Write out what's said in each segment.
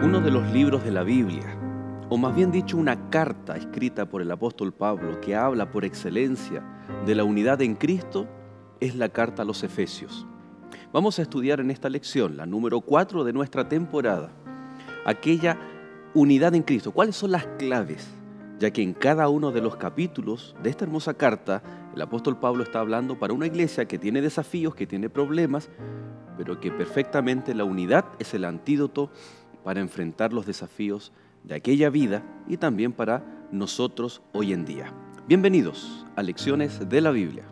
Uno de los libros de la Biblia, o más bien dicho una carta escrita por el apóstol Pablo que habla por excelencia de la unidad en Cristo, es la carta a los Efesios. Vamos a estudiar en esta lección, la número 4 de nuestra temporada, aquella unidad en Cristo. ¿Cuáles son las claves? Ya que en cada uno de los capítulos de esta hermosa carta, el apóstol Pablo está hablando para una iglesia que tiene desafíos, que tiene problemas, pero que perfectamente la unidad es el antídoto para enfrentar los desafíos de aquella vida y también para nosotros hoy en día. Bienvenidos a Lecciones de la Biblia.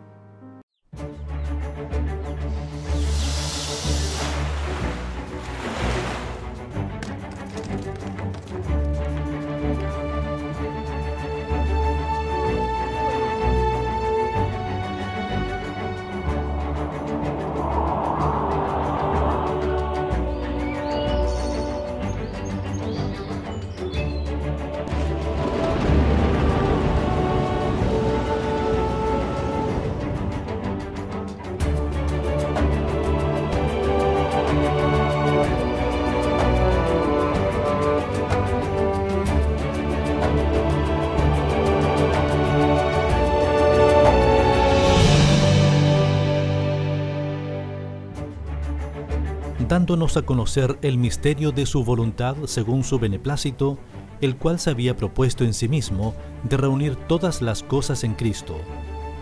Dándonos a conocer el misterio de su voluntad según su beneplácito, el cual se había propuesto en sí mismo de reunir todas las cosas en Cristo,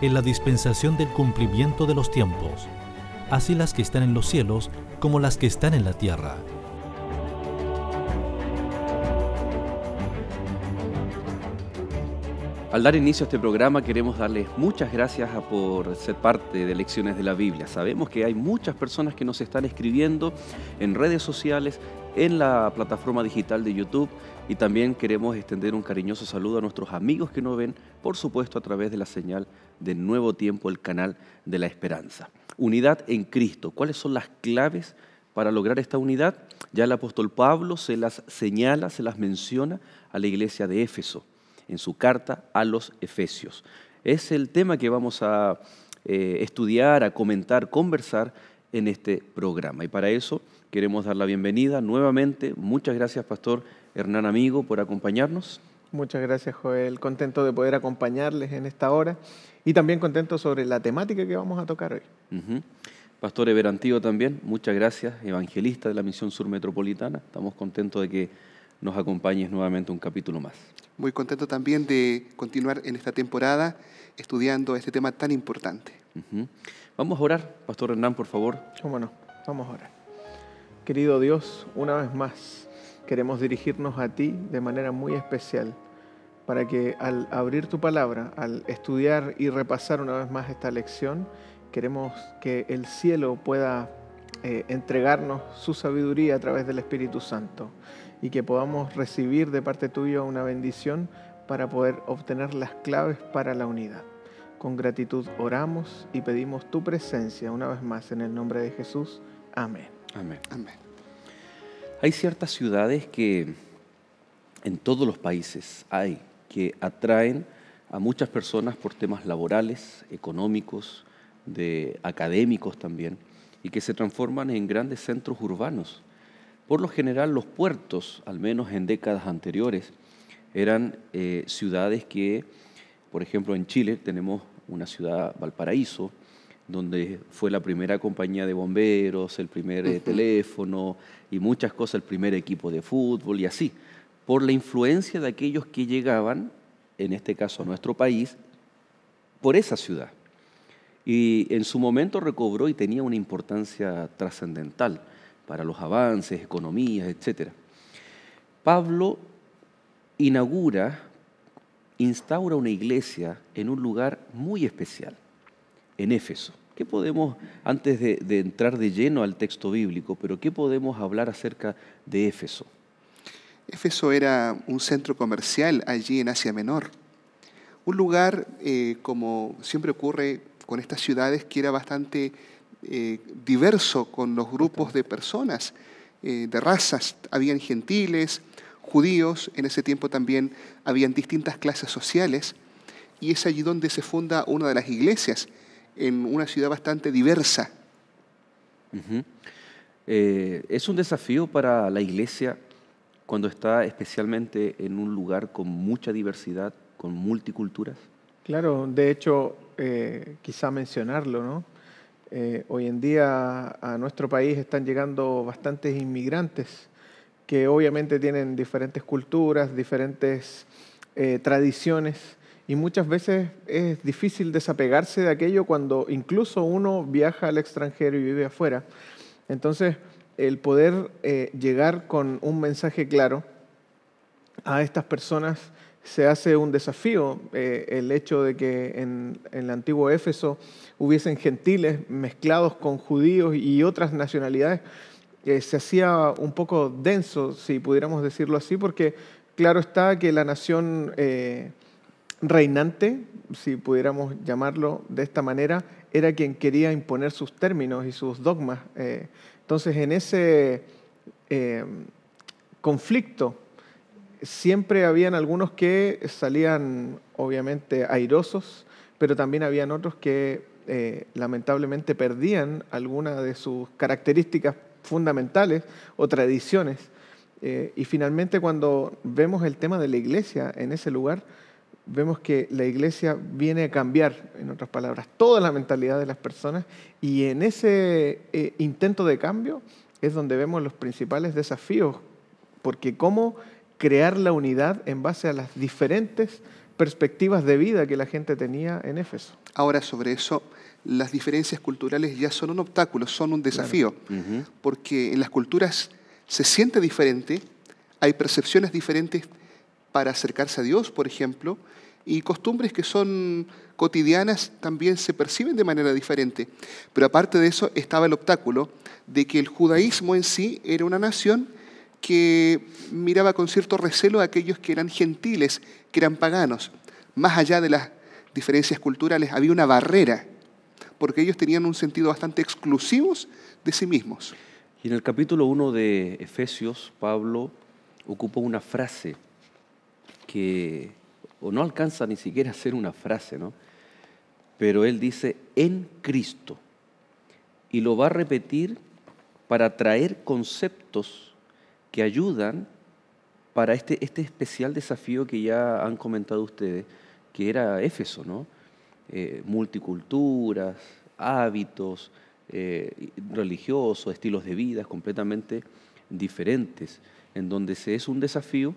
en la dispensación del cumplimiento de los tiempos, así las que están en los cielos como las que están en la tierra. Al dar inicio a este programa queremos darles muchas gracias por ser parte de Lecciones de la Biblia. Sabemos que hay muchas personas que nos están escribiendo en redes sociales, en la plataforma digital de YouTube, y también queremos extender un cariñoso saludo a nuestros amigos que nos ven, por supuesto a través de la señal de Nuevo Tiempo, el canal de la esperanza. Unidad en Cristo. ¿Cuáles son las claves para lograr esta unidad? Ya el apóstol Pablo se las señala, se las menciona a la iglesia de Éfeso en su carta a los Efesios. Es el tema que vamos a estudiar, a comentar, conversar en este programa. Y para eso queremos dar la bienvenida nuevamente. Muchas gracias, Pastor Hernán Amigo, por acompañarnos. Muchas gracias, Joel. Contento de poder acompañarles en esta hora y también contento sobre la temática que vamos a tocar hoy. Pastor Everantío también, muchas gracias, evangelista de la Misión Sur Metropolitana. Estamos contentos de que nos acompañes nuevamente un capítulo más. Muy contento también de continuar en esta temporada estudiando este tema tan importante. Vamos a orar, Pastor Hernán, por favor. ¿Cómo no? Vamos a orar. Querido Dios, una vez más queremos dirigirnos a ti de manera muy especial para que al abrir tu palabra, al estudiar y repasar una vez más esta lección, queremos que el cielo pueda entregarnos su sabiduría a través del Espíritu Santo y que podamos recibir de parte tuya una bendición para poder obtener las claves para la unidad. Con gratitud oramos y pedimos tu presencia una vez más en el nombre de Jesús. Amén. Amén. Amén. Hay ciertas ciudades que en todos los países hay que atraen a muchas personas por temas laborales, económicos, académicos también, y que se transforman en grandes centros urbanos. Por lo general, los puertos, al menos en décadas anteriores, eran ciudades que, por ejemplo, en Chile tenemos una ciudad, Valparaíso, donde fue la primera compañía de bomberos, el primer teléfono y muchas cosas, el primer equipo de fútbol y así, por la influencia de aquellos que llegaban, en este caso a nuestro país, por esa ciudad. Y en su momento recobró y tenía una importancia trascendental para los avances, economías, etc. Pablo instaura una iglesia en un lugar muy especial, en Éfeso. ¿Qué podemos, antes de entrar de lleno al texto bíblico, pero qué podemos hablar acerca de Éfeso? Éfeso era un centro comercial allí en Asia Menor. Un lugar, como siempre ocurre con estas ciudades, que era bastante diverso con los grupos de personas, de razas. Habían gentiles, judíos, en ese tiempo también habían distintas clases sociales, y es allí donde se funda una de las iglesias, en una ciudad bastante diversa. Es un desafío para la iglesia cuando está especialmente en un lugar con mucha diversidad, con multiculturas? Claro, de hecho, quizá mencionarlo, ¿no? Hoy en día a nuestro país están llegando bastantes inmigrantes que obviamente tienen diferentes culturas, diferentes tradiciones, y muchas veces es difícil desapegarse de aquello cuando incluso uno viaja al extranjero y vive afuera. Entonces, el poder llegar con un mensaje claro a estas personas se hace un desafío. El hecho de que en el antiguo Éfeso hubiesen gentiles mezclados con judíos y otras nacionalidades, se hacía un poco denso, si pudiéramos decirlo así, porque claro está que la nación reinante, si pudiéramos llamarlo de esta manera, era quien quería imponer sus términos y sus dogmas. Entonces, en ese conflicto, siempre habían algunos que salían obviamente airosos, pero también habían otros que lamentablemente perdían alguna de sus características fundamentales o tradiciones. Y finalmente, cuando vemos el tema de la iglesia en ese lugar, vemos que la iglesia viene a cambiar, en otras palabras, toda la mentalidad de las personas, y en ese intento de cambio es donde vemos los principales desafíos, porque cómo crear la unidad en base a las diferentes perspectivas de vida que la gente tenía en Éfeso. Ahora, sobre eso, las diferencias culturales ya son un obstáculo, son un desafío, Ujú. porque en las culturas se siente diferente, hay percepciones diferentes para acercarse a Dios, por ejemplo, y costumbres que son cotidianas también se perciben de manera diferente. Pero aparte de eso estaba el obstáculo de que el judaísmo en sí era una nación que miraba con cierto recelo a aquellos que eran gentiles, que eran paganos. Más allá de las diferencias culturales, había una barrera, porque ellos tenían un sentido bastante exclusivos de sí mismos. Y en el capítulo 1 de Efesios, Pablo ocupa una frase que o no alcanza ni siquiera a ser una frase, ¿no? Pero él dice, en Cristo. Y lo va a repetir para traer conceptos que ayudan para este especial desafío que ya han comentado ustedes, que era Éfeso, ¿no? Multiculturas, hábitos religiosos, estilos de vida completamente diferentes, en donde se es un desafío,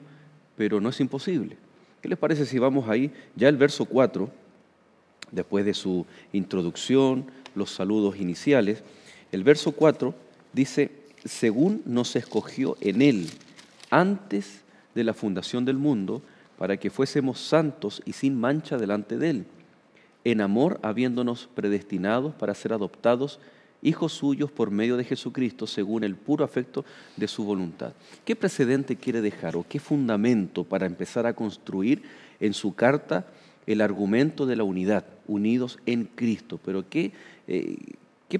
pero no es imposible. ¿Qué les parece si vamos ahí? Ya el verso 4, después de su introducción, los saludos iniciales, el verso 4 dice, según nos escogió en Él antes de la fundación del mundo, para que fuésemos santos y sin mancha delante de Él, en amor habiéndonos predestinados para ser adoptados hijos suyos por medio de Jesucristo, según el puro afecto de su voluntad. ¿Qué precedente quiere dejar o qué fundamento para empezar a construir en su carta el argumento de la unidad, unidos en Cristo? Pero ¿qué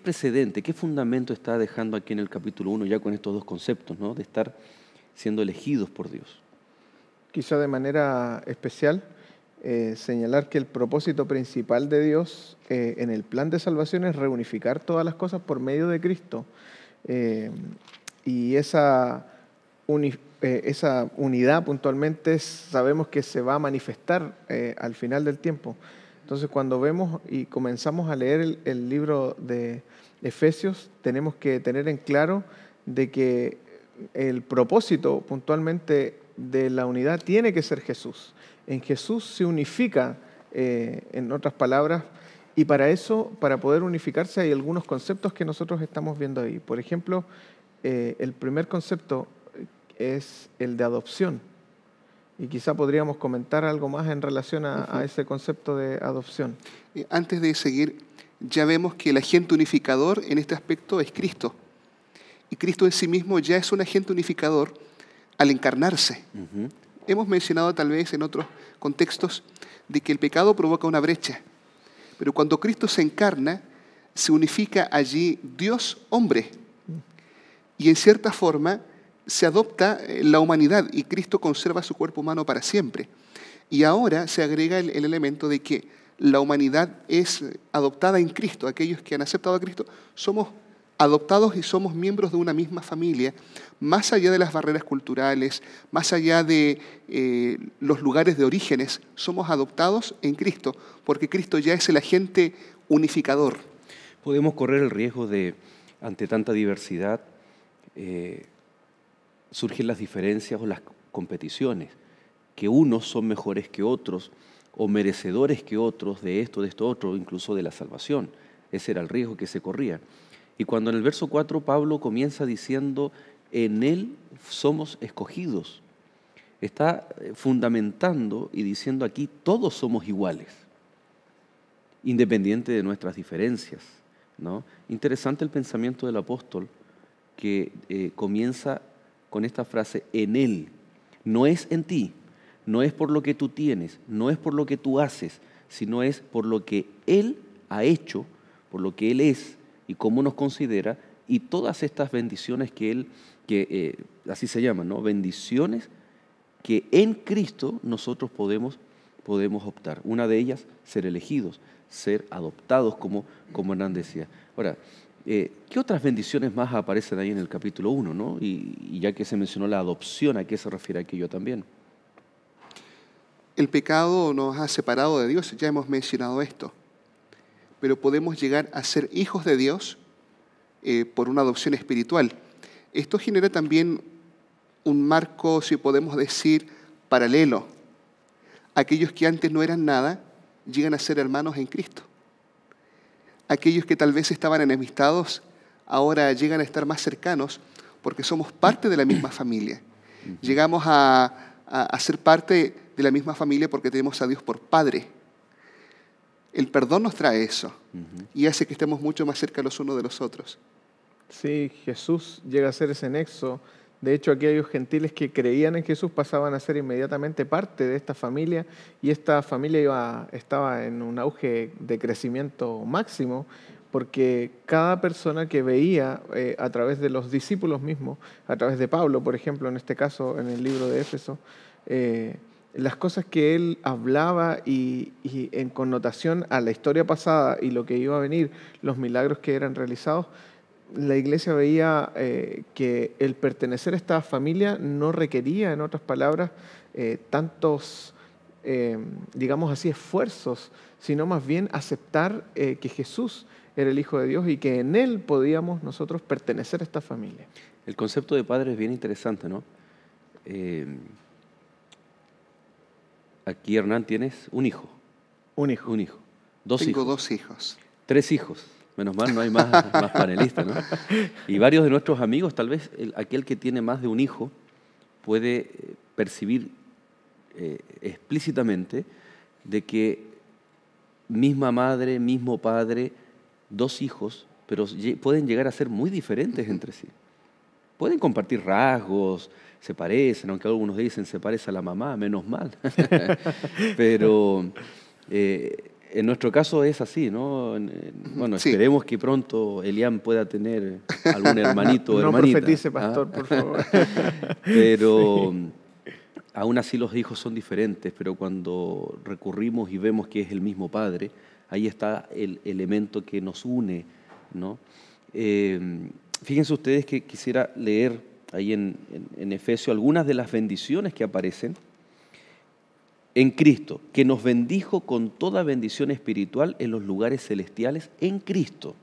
precedente, qué fundamento está dejando aquí en el capítulo 1 ya con estos dos conceptos, ¿no? De estar siendo elegidos por Dios? Quizá de manera especial, señalar que el propósito principal de Dios en el plan de salvación es reunificar todas las cosas por medio de Cristo. Y esa unidad puntualmente sabemos que se va a manifestar al final del tiempo. Entonces, cuando vemos y comenzamos a leer el libro de Efesios, tenemos que tener en claro de que el propósito puntualmente de la unidad tiene que ser Jesús. En Jesús se unifica, en otras palabras, y para eso, para poder unificarse, hay algunos conceptos que nosotros estamos viendo ahí. Por ejemplo, el primer concepto es el de adopción. Y quizá podríamos comentar algo más en relación a ese concepto de adopción. Antes de seguir, ya vemos que el agente unificador en este aspecto es Cristo. Y Cristo en sí mismo ya es un agente unificador al encarnarse. Uh-huh. Hemos mencionado tal vez en otros contextos de que el pecado provoca una brecha. Pero cuando Cristo se encarna, se unifica allí Dios hombre. Y en cierta forma se adopta la humanidad y Cristo conserva su cuerpo humano para siempre. Y ahora se agrega el elemento de que la humanidad es adoptada en Cristo. Aquellos que han aceptado a Cristo somos adoptados y somos miembros de una misma familia, más allá de las barreras culturales, más allá de los lugares de orígenes, somos adoptados en Cristo, porque Cristo ya es el agente unificador. Podemos correr el riesgo de, ante tanta diversidad, surgen las diferencias o las competiciones, que unos son mejores que otros o merecedores que otros de esto otro, incluso de la salvación. Ese era el riesgo que se corría. Y cuando en el verso 4 Pablo comienza diciendo, en Él somos escogidos, está fundamentando y diciendo aquí, todos somos iguales, independiente de nuestras diferencias, ¿no? Interesante el pensamiento del apóstol que comienza con esta frase, en Él, no es en ti, no es por lo que tú tienes, no es por lo que tú haces, sino es por lo que Él ha hecho, por lo que Él es y cómo nos considera, y todas estas bendiciones que Él, así se llaman, ¿no? Bendiciones que en Cristo nosotros podemos optar. Una de ellas, ser elegidos, ser adoptados, como Hernán decía. Ahora, ¿qué otras bendiciones más aparecen ahí en el capítulo 1, ¿no? Y ya que se mencionó la adopción, ¿a qué se refiere aquello también? El pecado nos ha separado de Dios, ya hemos mencionado esto, pero podemos llegar a ser hijos de Dios por una adopción espiritual. Esto genera también un marco, si podemos decir, paralelo. Aquellos que antes no eran nada, llegan a ser hermanos en Cristo. Aquellos que tal vez estaban enemistados, ahora llegan a estar más cercanos porque somos parte de la misma familia. Llegamos a ser parte de la misma familia porque tenemos a Dios por Padre. El perdón nos trae eso y hace que estemos mucho más cerca los unos de los otros. Sí, Jesús llega a ser ese nexo. De hecho, aquellos gentiles que creían en Jesús pasaban a ser inmediatamente parte de esta familia, y esta familia estaba en un auge de crecimiento máximo, porque cada persona que veía a través de los discípulos mismos, a través de Pablo, por ejemplo, en este caso, en el libro de Éfeso, las cosas que él hablaba y en connotación a la historia pasada y lo que iba a venir, los milagros que eran realizados, la iglesia veía que el pertenecer a esta familia no requería, en otras palabras, tantos, digamos así, esfuerzos, sino más bien aceptar que Jesús era el Hijo de Dios y que en Él podíamos nosotros pertenecer a esta familia. El concepto de padre es bien interesante, ¿no? Aquí, Hernán, tienes un hijo. Un hijo. Un hijo. Dos Tengo hijos. 2 hijos. 3 hijos. Menos mal, no hay más panelistas, ¿no? Y varios de nuestros amigos, tal vez aquel que tiene más de un hijo puede percibir explícitamente de que misma madre, mismo padre, 2 hijos, pero pueden llegar a ser muy diferentes entre sí. Pueden compartir rasgos, se parecen, aunque algunos dicen se parece a la mamá, menos mal. Pero en nuestro caso es así, ¿no? Bueno, Sí. esperemos que pronto Elian pueda tener algún hermanito o No hermanita. profetice, pastor, por favor. Pero aún así los hijos son diferentes, pero cuando recurrimos y vemos que es el mismo Padre, ahí está el elemento que nos une, ¿no? Fíjense ustedes que quisiera leer ahí en Efesios algunas de las bendiciones que aparecen en Cristo, que nos bendijo con toda bendición espiritual en los lugares celestiales en Cristo.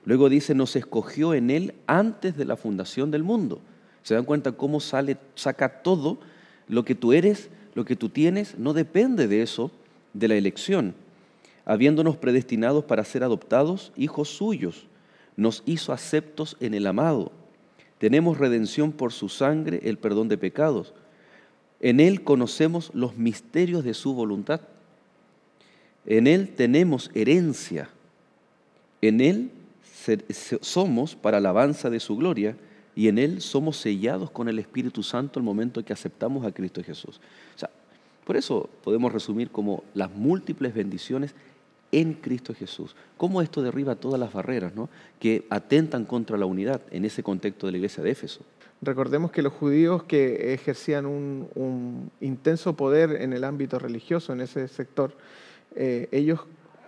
Luego dice, nos escogió en Él antes de la fundación del mundo. ¿Se dan cuenta cómo saca todo lo que tú eres, lo que tú tienes? No depende de eso, de la elección. Habiéndonos predestinados para ser adoptados, hijos suyos, nos hizo aceptos en el amado. Tenemos redención por su sangre, el perdón de pecados. En Él conocemos los misterios de su voluntad. En Él tenemos herencia. En Él somos para alabanza de su gloria, y en Él somos sellados con el Espíritu Santo al momento que aceptamos a Cristo Jesús. O sea, por eso podemos resumir como las múltiples bendiciones en Cristo Jesús. Cómo esto derriba todas las barreras, ¿no?, que atentan contra la unidad en ese contexto de la iglesia de Éfeso. Recordemos que los judíos que ejercían un intenso poder en el ámbito religioso, en ese sector, ellos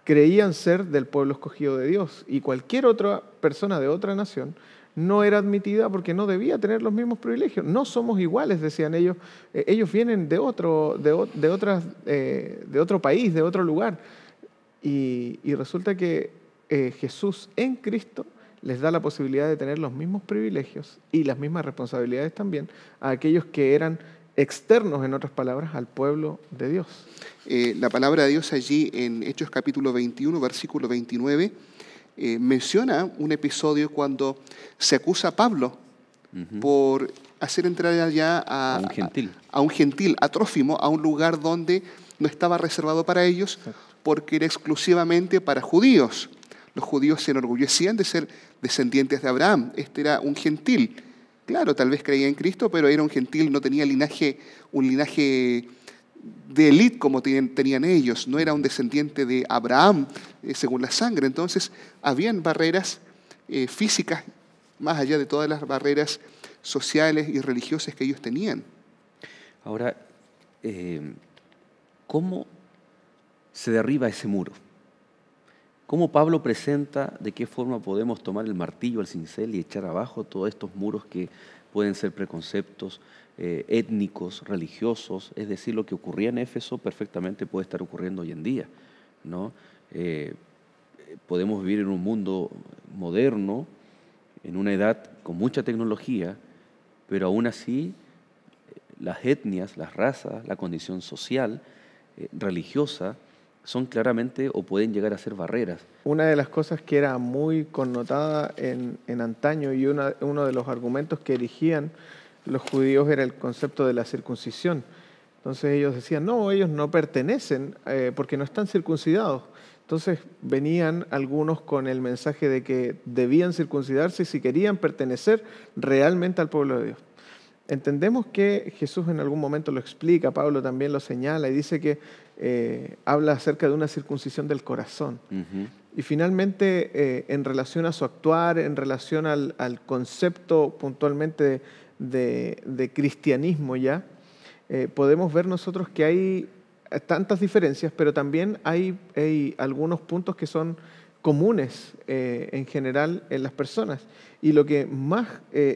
creían ser del pueblo escogido de Dios, y cualquier otra persona de otra nación no era admitida porque no debía tener los mismos privilegios. No somos iguales, decían ellos. Ellos vienen de otro país, de otro lugar. Y resulta que Jesús en Cristo les da la posibilidad de tener los mismos privilegios y las mismas responsabilidades también a aquellos que eran externos, en otras palabras, al pueblo de Dios. La palabra de Dios allí en Hechos capítulo 21, versículo 29, menciona un episodio cuando se acusa a Pablo por hacer entrar allá a un gentil, a Trófimo, a un lugar donde no estaba reservado para ellos, porque era exclusivamente para judíos. Los judíos se enorgullecían de ser descendientes de Abraham. Este era un gentil. Claro, tal vez creía en Cristo, pero era un gentil, no tenía un linaje de élite como tenían ellos. No era un descendiente de Abraham según la sangre. Entonces, habían barreras físicas, más allá de todas las barreras sociales y religiosas que ellos tenían. Ahora, ¿cómo se derriba ese muro? ¿Cómo Pablo presenta de qué forma podemos tomar el martillo, el cincel y echar abajo todos estos muros que pueden ser preconceptos étnicos, religiosos? Es decir, lo que ocurría en Éfeso perfectamente puede estar ocurriendo hoy en día, ¿no? Podemos vivir en un mundo moderno, en una edad con mucha tecnología, pero aún así las etnias, las razas, la condición social, religiosa, son claramente o pueden llegar a ser barreras. Una de las cosas que era muy connotada en antaño y uno de los argumentos que erigían los judíos era el concepto de la circuncisión. Entonces ellos decían, no, ellos no pertenecen porque no están circuncidados. Entonces venían algunos con el mensaje de que debían circuncidarse si querían pertenecer realmente al pueblo de Dios. Entendemos que Jesús en algún momento lo explica, Pablo también lo señala y dice que habla acerca de una circuncisión del corazón. Y finalmente, en relación a su actuar, en relación al concepto puntualmente de cristianismo ya, podemos ver nosotros que hay tantas diferencias, pero también hay algunos puntos que son comunes en general en las personas. Y lo que más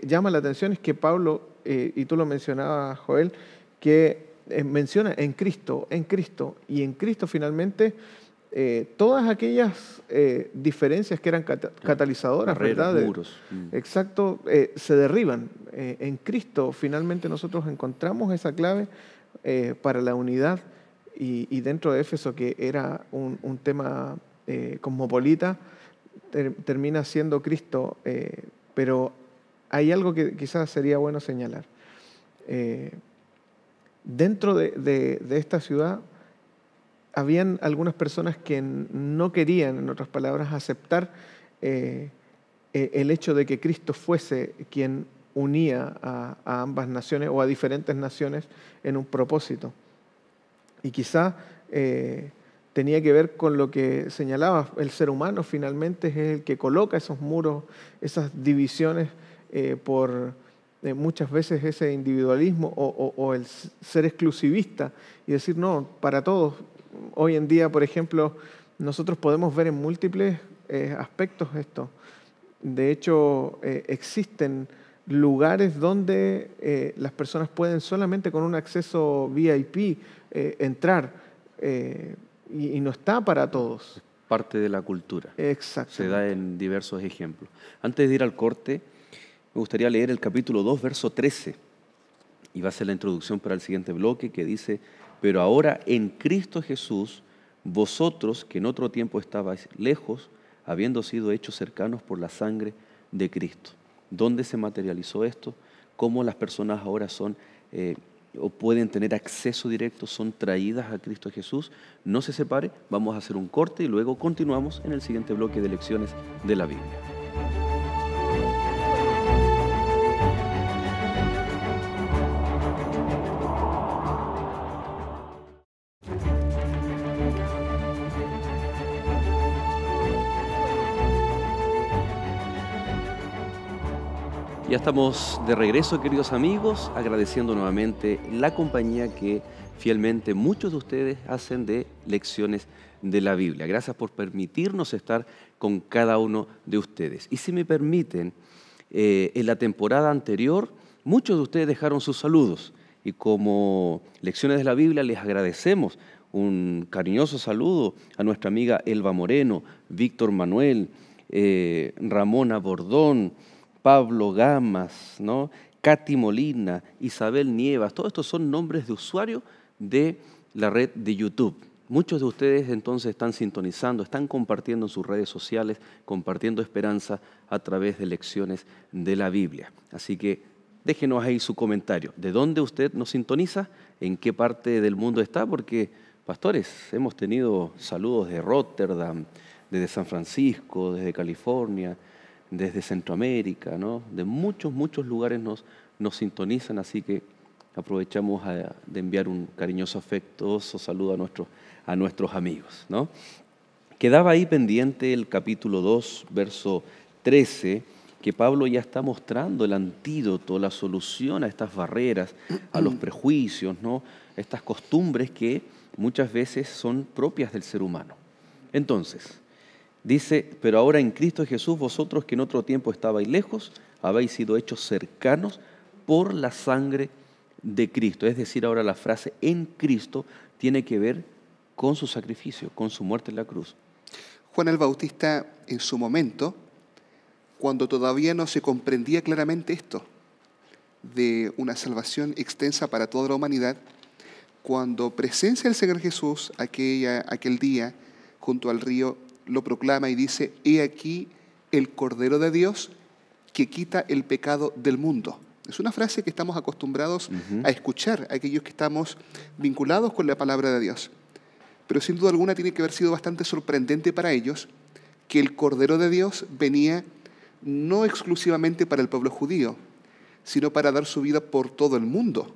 llama la atención es que Pablo, y tú lo mencionabas, Joel, que menciona en Cristo, y en Cristo finalmente todas aquellas diferencias que eran catalizadoras, barreras, ¿verdad? muros. Exacto, se derriban. En Cristo finalmente nosotros encontramos esa clave para la unidad y dentro de Éfeso, que era un tema cosmopolita, termina siendo Cristo, pero hay algo que quizás sería bueno señalar. Dentro de esta ciudad habían algunas personas que no querían, en otras palabras, aceptar el hecho de que Cristo fuese quien unía a ambas naciones o a diferentes naciones en un propósito. Y quizá tenía que ver con lo que señalaba, el ser humano finalmente es el que coloca esos muros, esas divisiones por muchas veces ese individualismo o el ser exclusivista y decir no, para todos. Hoy en día, por ejemplo, nosotros podemos ver en múltiples aspectos esto. De hecho, existen lugares donde las personas pueden solamente con un acceso VIP entrar y no está para todos. Parte de la cultura. Exacto. Se da en diversos ejemplos. Antes de ir al corte, me gustaría leer el capítulo 2, verso 13. Y va a ser la introducción para el siguiente bloque que dice: pero ahora en Cristo Jesús, vosotros que en otro tiempo estabais lejos, habiendo sido hechos cercanos por la sangre de Cristo. ¿Dónde se materializó esto? ¿Cómo las personas ahora son o pueden tener acceso directo, son traídas a Cristo Jesús? No se separe, vamos a hacer un corte y luego continuamos en el siguiente bloque de lecciones de la Biblia. Ya estamos de regreso, queridos amigos, agradeciendo nuevamente la compañía que fielmente muchos de ustedes hacen de lecciones de la Biblia. Gracias por permitirnos estar con cada uno de ustedes. Y si me permiten, en la temporada anterior, muchos de ustedes dejaron sus saludos y como Lecciones de la Biblia les agradecemos un cariñoso saludo a nuestra amiga Elba Moreno, Víctor Manuel, Ramona Bordón, Pablo Gamas, ¿no? Katy Molina, Isabel Nievas. Todos estos son nombres de usuarios de la red de YouTube. Muchos de ustedes entonces están sintonizando, están compartiendo en sus redes sociales, compartiendo esperanza a través de Lecciones de la Biblia. Así que déjenos ahí su comentario. ¿De dónde usted nos sintoniza? ¿En qué parte del mundo está? Porque, pastores, hemos tenido saludos de Rotterdam, desde San Francisco, desde California, desde Centroamérica, ¿no? De muchos lugares nos sintonizan, así que aprovechamos de enviar un cariñoso, afectuoso saludo a nuestros amigos, ¿no? Quedaba ahí pendiente el capítulo 2, verso 13, que Pablo ya está mostrando el antídoto, la solución a estas barreras, a los prejuicios, ¿no? Estas costumbres que muchas veces son propias del ser humano. Entonces, dice, pero ahora en Cristo Jesús, vosotros que en otro tiempo estabais lejos, habéis sido hechos cercanos por la sangre de Cristo. Es decir, ahora la frase en Cristo tiene que ver con su sacrificio, con su muerte en la cruz. Juan el Bautista, en su momento, cuando todavía no se comprendía claramente esto, de una salvación extensa para toda la humanidad, cuando presencia el Señor Jesús aquel día junto al río, lo proclama y dice, he aquí el Cordero de Dios que quita el pecado del mundo. Es una frase que estamos acostumbrados a escuchar, aquellos que estamos vinculados con la palabra de Dios. Pero sin duda alguna tiene que haber sido bastante sorprendente para ellos que el Cordero de Dios venía no exclusivamente para el pueblo judío, sino para dar su vida por todo el mundo.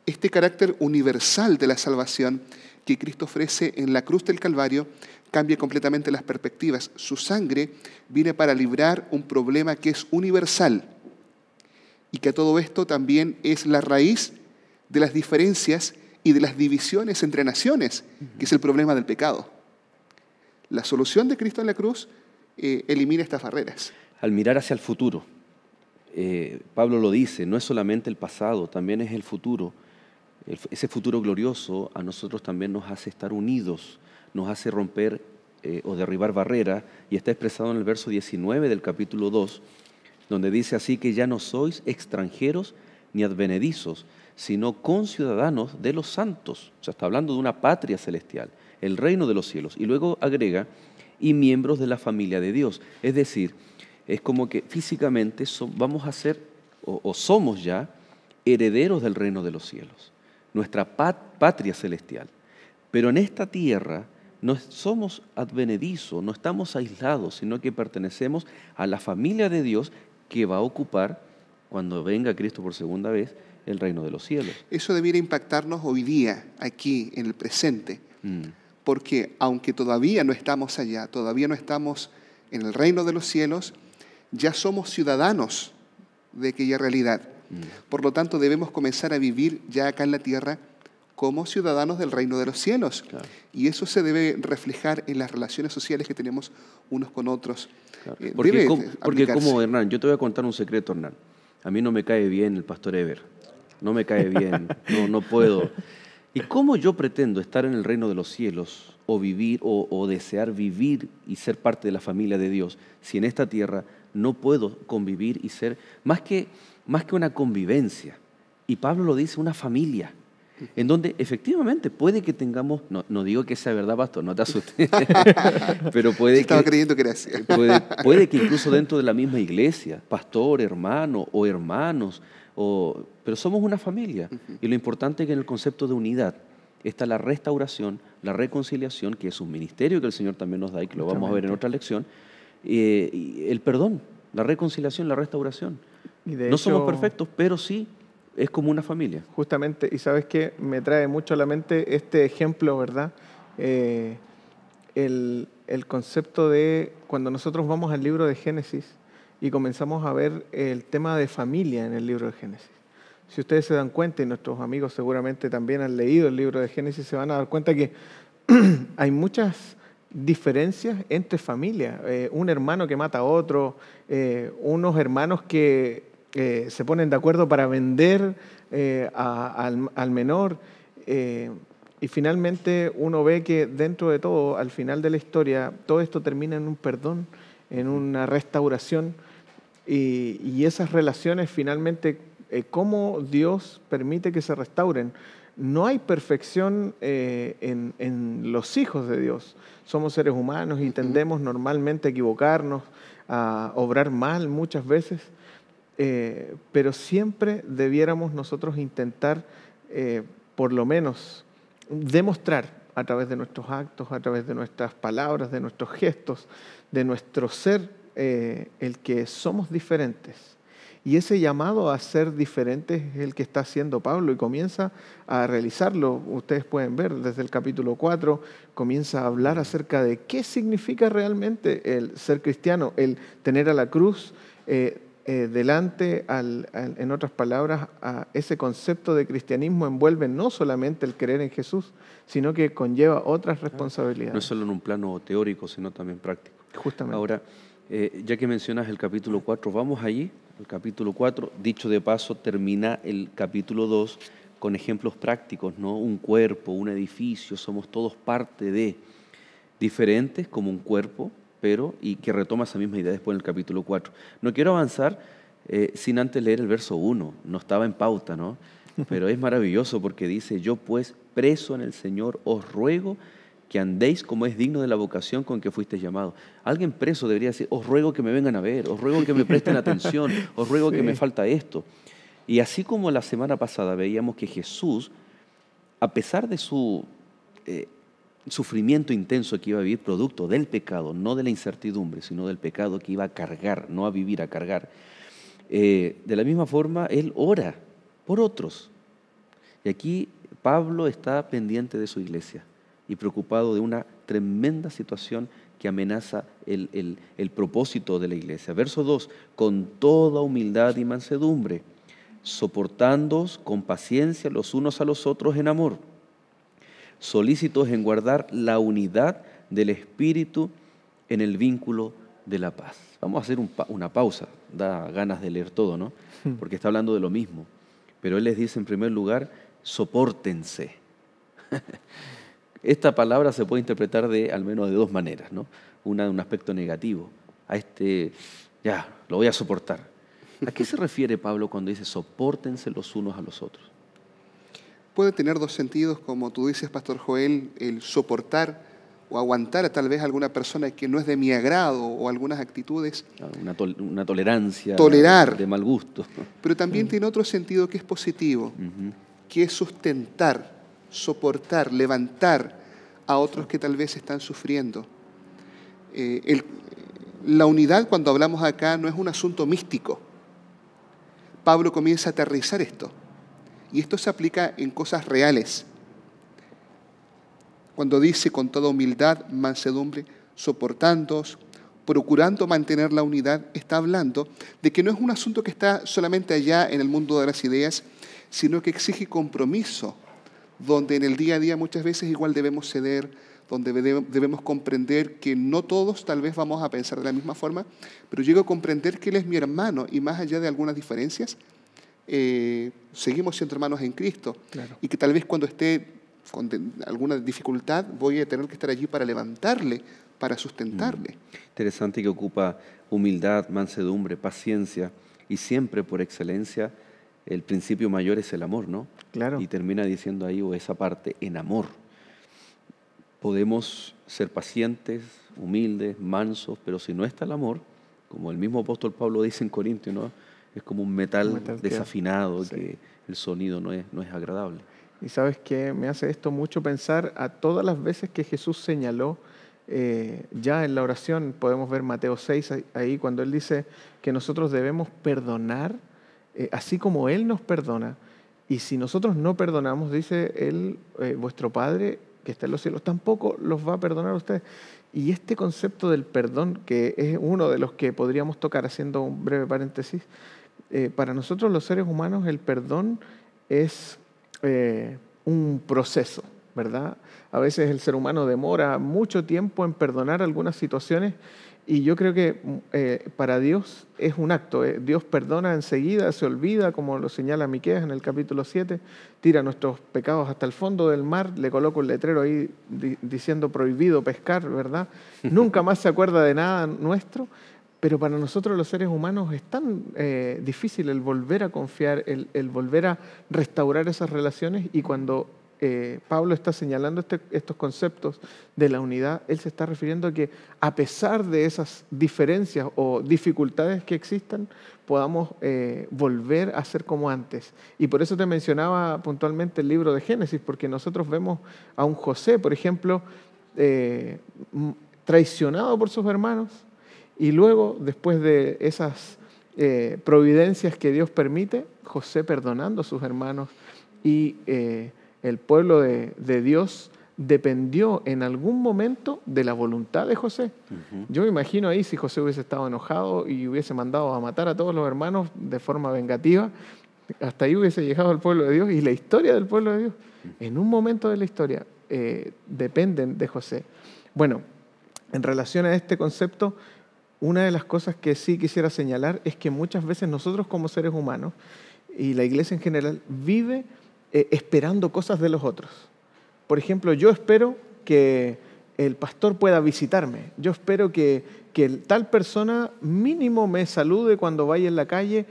Este carácter universal de la salvación que Cristo ofrece en la cruz del Calvario cambia completamente las perspectivas. Su sangre viene para librar un problema que es universal y que a todo esto también es la raíz de las diferencias y de las divisiones entre naciones, que es el problema del pecado. La solución de Cristo en la cruz elimina estas barreras. Al mirar hacia el futuro, Pablo lo dice, no es solamente el pasado, también es el futuro. Ese futuro glorioso a nosotros también nos hace estar unidos, nos hace romper o derribar barreras, y está expresado en el verso 19 del capítulo 2, donde dice así que ya no sois extranjeros ni advenedizos, sino conciudadanos de los santos. O sea, está hablando de una patria celestial, el reino de los cielos. Y luego agrega, y miembros de la familia de Dios. Es decir, es como que físicamente vamos a ser, o somos ya, herederos del reino de los cielos, nuestra patria celestial. Pero en esta tierra no somos advenedizos, no estamos aislados, sino que pertenecemos a la familia de Dios que va a ocupar, cuando venga Cristo por segunda vez, el reino de los cielos. Eso debiera impactarnos hoy día, aquí, en el presente. Porque aunque todavía no estamos allá, todavía no estamos en el reino de los cielos, ya somos ciudadanos de aquella realidad. Por lo tanto, debemos comenzar a vivir ya acá en la tierra como ciudadanos del reino de los cielos. Claro. Y eso se debe reflejar en las relaciones sociales que tenemos unos con otros. Claro. Porque como Hernán, yo te voy a contar un secreto, Hernán. A mí no me cae bien el pastor Ever. No me cae bien, no puedo. ¿Y cómo yo pretendo estar en el reino de los cielos o vivir o desear vivir y ser parte de la familia de Dios si en esta tierra no puedo convivir y ser más que una convivencia? Y Pablo lo dice, una familia, en donde efectivamente puede que tengamos, no digo que sea verdad, pastor, no te asustes, pero estaba creyendo que era así. Puede que incluso dentro de la misma iglesia, pastor, hermano o hermanos, pero somos una familia. Y lo importante es que en el concepto de unidad está la restauración, la reconciliación, que es un ministerio que el Señor también nos da y que lo vamos a ver en otra lección, y el perdón, la reconciliación, la restauración. No somos perfectos, pero sí es como una familia. Justamente, y sabes que me trae mucho a la mente este ejemplo, ¿verdad? El concepto de cuando nosotros vamos al libro de Génesis y comenzamos a ver el tema de familia en el libro de Génesis. Si ustedes se dan cuenta, y nuestros amigos seguramente también han leído el libro de Génesis, se van a dar cuenta que hay muchas diferencias entre familias. Un hermano que mata a otro, unos hermanos que se ponen de acuerdo para vender al menor. Y finalmente uno ve que dentro de todo, al final de la historia, todo esto termina en un perdón, en una restauración. Y esas relaciones finalmente, cómo Dios permite que se restauren. No hay perfección en los hijos de Dios. Somos seres humanos y tendemos normalmente a equivocarnos, a obrar mal muchas veces, pero siempre debiéramos nosotros intentar, por lo menos, demostrar a través de nuestros actos, a través de nuestras palabras, de nuestros gestos, de nuestro ser, el que somos diferentes. Y ese llamado a ser diferentes es el que está haciendo Pablo y comienza a realizarlo. Ustedes pueden ver desde el capítulo 4, comienza a hablar acerca de qué significa realmente el ser cristiano, el tener a la cruz delante, en otras palabras, a ese concepto de cristianismo envuelve no solamente el creer en Jesús, sino que conlleva otras responsabilidades. No es solo en un plano teórico, sino también práctico. Justamente. Ahora, ya que mencionas el capítulo 4, vamos allí. El capítulo 4, dicho de paso, termina el capítulo 2 con ejemplos prácticos, ¿no? Un cuerpo, un edificio, somos todos parte de, diferentes como un cuerpo, pero, y que retoma esa misma idea después en el capítulo 4. No quiero avanzar sin antes leer el verso 1, no estaba en pauta, ¿no? Pero es maravilloso porque dice, yo pues, preso en el Señor, os ruego que andéis como es digno de la vocación con que fuisteis llamados. Alguien preso debería decir, os ruego que me vengan a ver, os ruego que me presten atención, os ruego que me falta esto. Y así como la semana pasada veíamos que Jesús, a pesar de su sufrimiento intenso que iba a vivir producto del pecado, no de la incertidumbre, sino del pecado que iba a cargar, no a vivir, a cargar, de la misma forma Él ora por otros. Y aquí Pablo está pendiente de su iglesia y preocupado de una tremenda situación que amenaza el propósito de la iglesia. Verso 2, con toda humildad y mansedumbre, soportándoos con paciencia los unos a los otros en amor, solícitos en guardar la unidad del Espíritu en el vínculo de la paz. Vamos a hacer una pausa, da ganas de leer todo, ¿no? Porque está hablando de lo mismo. Pero él les dice en primer lugar, sopórtense. Esta palabra se puede interpretar al menos de dos maneras, ¿no? Una de un aspecto negativo. Ya, lo voy a soportar. ¿A qué se refiere Pablo cuando dice sopórtense los unos a los otros? Puede tener dos sentidos, como tú dices, Pastor Joel, el soportar o aguantar a tal vez a alguna persona que no es de mi agrado o algunas actitudes. Una tolerancia. Tolerar. De mal gusto. Pero también tiene otro sentido que es positivo, que es sustentar, soportar, levantar a otros que tal vez están sufriendo. La unidad, cuando hablamos acá, no es un asunto místico. Pablo comienza a aterrizar esto. Y esto se aplica en cosas reales. Cuando dice con toda humildad, mansedumbre, soportándoos, procurando mantener la unidad, está hablando de que no es un asunto que está solamente allá en el mundo de las ideas, sino que exige compromiso, donde en el día a día muchas veces igual debemos ceder, donde debemos comprender que no todos tal vez vamos a pensar de la misma forma, pero llego a comprender que Él es mi hermano y más allá de algunas diferencias, seguimos siendo hermanos en Cristo. Claro. Y que tal vez cuando esté con alguna dificultad voy a tener que estar allí para levantarle, para sustentarle. Interesante que ocupa humildad, mansedumbre, paciencia y siempre por excelencia el principio mayor es el amor, ¿no? Claro. Y termina diciendo ahí, o esa parte, en amor. Podemos ser pacientes, humildes, mansos, pero si no está el amor, como el mismo apóstol Pablo dice en Corintios, ¿no? Es como un metal desafinado, sí, que el sonido no es agradable. Y ¿sabes qué? Me hace esto mucho pensar a todas las veces que Jesús señaló ya en la oración. Podemos ver Mateo 6 ahí cuando Él dice que nosotros debemos perdonar así como Él nos perdona. Y si nosotros no perdonamos, dice Él, vuestro Padre que está en los cielos, tampoco los va a perdonar a ustedes. Y este concepto del perdón, que es uno de los que podríamos tocar haciendo un breve paréntesis, para nosotros los seres humanos el perdón es un proceso. ¿verdad? A veces el ser humano demora mucho tiempo en perdonar algunas situaciones y yo creo que para Dios es un acto. Dios perdona enseguida, se olvida, como lo señala Miqueas en el capítulo 7, tira nuestros pecados hasta el fondo del mar, le coloca un letrero ahí diciendo prohibido pescar, ¿verdad? Nunca más se acuerda de nada nuestro, pero para nosotros los seres humanos es tan difícil el volver a confiar, el volver a restaurar esas relaciones, y cuando Pablo está señalando estos conceptos de la unidad, él se está refiriendo a que a pesar de esas diferencias o dificultades que existan, podamos volver a ser como antes. Y por eso te mencionaba puntualmente el libro de Génesis, porque nosotros vemos a un José, por ejemplo, traicionado por sus hermanos, y luego, después de esas providencias que Dios permite, José perdonando a sus hermanos, y el pueblo de Dios dependió en algún momento de la voluntad de José. Yo me imagino ahí, si José hubiese estado enojado y hubiese mandado a matar a todos los hermanos de forma vengativa, hasta ahí hubiese llegado el pueblo de Dios, y la historia del pueblo de Dios, en un momento de la historia, dependen de José. Bueno, en relación a este concepto, una de las cosas que sí quisiera señalar es que muchas veces nosotros como seres humanos, y la iglesia en general, vive esperando cosas de los otros. Por ejemplo, yo espero que el pastor pueda visitarme. Yo espero que tal persona mínimo me salude cuando vaya en la calle.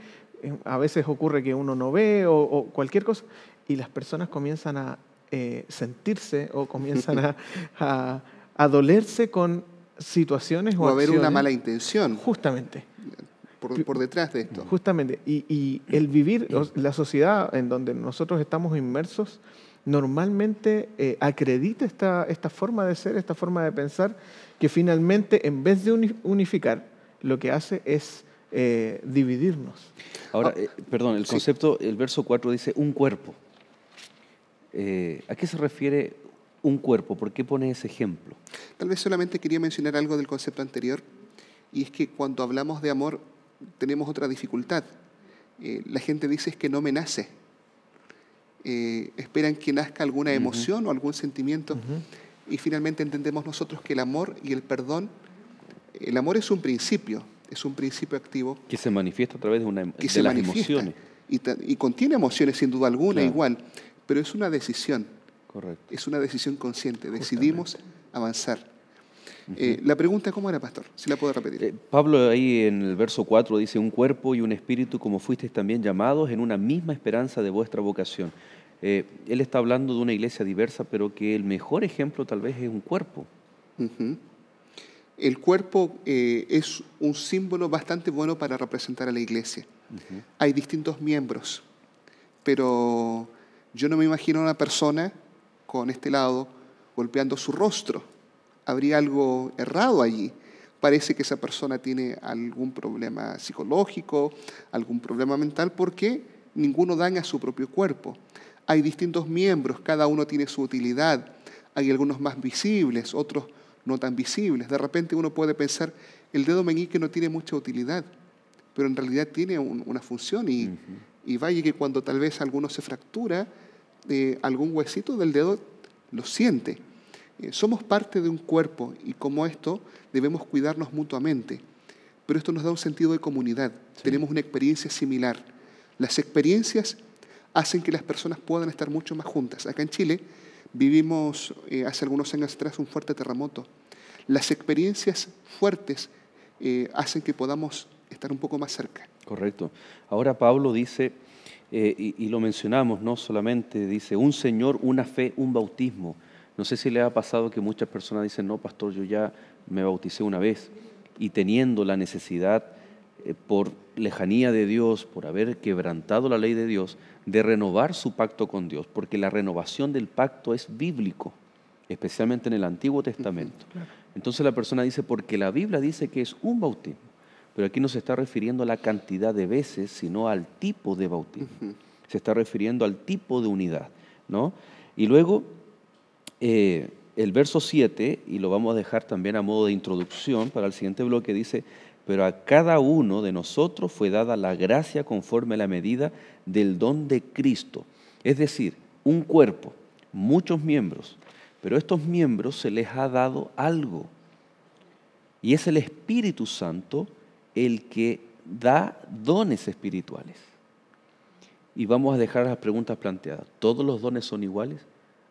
A veces ocurre que uno no ve o cualquier cosa, y las personas comienzan a sentirse o comienzan a dolerse con situaciones o haber acciones. una mala intención. Justamente. Por detrás de esto. Justamente. Y el vivir, la sociedad en donde nosotros estamos inmersos, normalmente acredita esta forma de ser, esta forma de pensar, que finalmente, en vez de unificar, lo que hace es dividirnos. Ahora, perdón, el concepto, el verso 4 dice un cuerpo. ¿A qué se refiere un cuerpo? ¿Por qué pone ese ejemplo? Tal vez solamente quería mencionar algo del concepto anterior, y es que cuando hablamos de amor tenemos otra dificultad. La gente dice es que no me nace. Esperan que nazca alguna emoción o algún sentimiento, y finalmente entendemos nosotros que el amor y el perdón, el amor es un principio activo. Que se manifiesta a través de las emociones. Y contiene emociones sin duda alguna, claro, igual, pero es una decisión. Correcto. Es una decisión consciente, decidimos avanzar. La pregunta, ¿cómo era, pastor? Si la puedo repetir. Pablo ahí en el verso 4 dice, un cuerpo y un espíritu como fuisteis también llamados en una misma esperanza de vuestra vocación. Él está hablando de una iglesia diversa, pero que el mejor ejemplo tal vez es un cuerpo. El cuerpo es un símbolo bastante bueno para representar a la iglesia. Hay distintos miembros, pero yo no me imagino a una persona con este lado golpeando su rostro. Habría algo errado allí. Parece que esa persona tiene algún problema psicológico, algún problema mental, porque ninguno daña a su propio cuerpo. Hay distintos miembros, cada uno tiene su utilidad. Hay algunos más visibles, otros no tan visibles. De repente uno puede pensar, el dedo meñique no tiene mucha utilidad, pero en realidad tiene una función, y vaya que cuando tal vez alguno se fractura, algún huesito del dedo lo siente. Somos parte de un cuerpo, y como esto debemos cuidarnos mutuamente. Pero esto nos da un sentido de comunidad. Sí. Tenemos una experiencia similar. Las experiencias hacen que las personas puedan estar mucho más juntas. Acá en Chile vivimos hace algunos años atrás un fuerte terremoto. Las experiencias fuertes hacen que podamos estar un poco más cerca. Correcto. Ahora Pablo dice, y lo mencionamos, no solamente dice, un Señor, una fe, un bautismo. No sé si le ha pasado que muchas personas dicen, no, pastor, yo ya me bauticé una vez, y teniendo la necesidad, por lejanía de Dios, por haber quebrantado la ley de Dios, de renovar su pacto con Dios, porque la renovación del pacto es bíblico, especialmente en el Antiguo Testamento. Claro. Entonces la persona dice, porque la Biblia dice que es un bautismo, pero aquí no se está refiriendo a la cantidad de veces, sino al tipo de bautismo. Se está refiriendo al tipo de unidad, ¿no? Y luego, el verso 7, y lo vamos a dejar también a modo de introducción para el siguiente bloque, dice, pero a cada uno de nosotros fue dada la gracia conforme a la medida del don de Cristo. Es decir, un cuerpo, muchos miembros, pero a estos miembros se les ha dado algo. Y es el Espíritu Santo el que da dones espirituales. Y vamos a dejar las preguntas planteadas. ¿Todos los dones son iguales?